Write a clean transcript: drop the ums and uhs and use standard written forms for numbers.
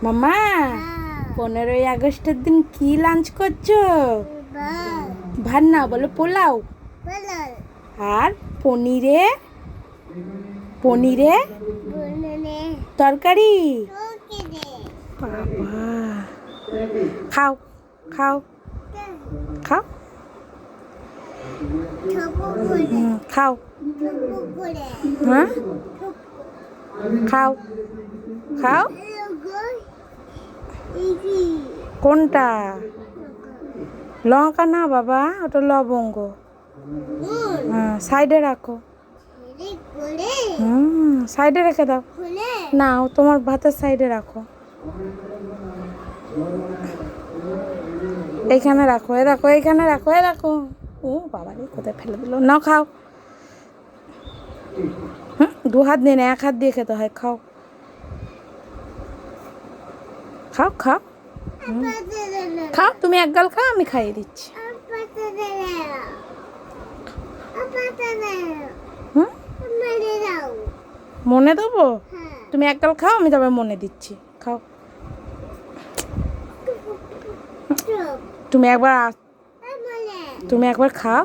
মামা 15ই আগস্টের দিন কি লাঞ্চ করছো? ভাত না বলো পোলাও আর পনিরে পনিরে তরকারি। বাবা খাও খাও খাও খাও হ্যাঁ খাও খাও। কোনটা? লঙ্কা না বাবা, ওটা লবঙ্গ। হ্যাঁ সাইডে রাখো। সাইডে রেখে দাও। না তোমার ভাতের সাইডে রাখো, এইখানে রাখো। এ রাখো, এইখানে রাখো, এ রাখো। ও বাবা রে, কোথায় ফেলে দিল। নাও খাও। দু হাত দিয়ে না, এক হাত দিয়ে খেতে হয়। খাও খাও খাও খাও। তুমি এক গাল খাও, আমি খাইয়ে দিচ্ছি। মনে দেবো? তুমি এক গাল খাও, আমি তবে মনে দিচ্ছি। খাও। তুমি একবার খাও।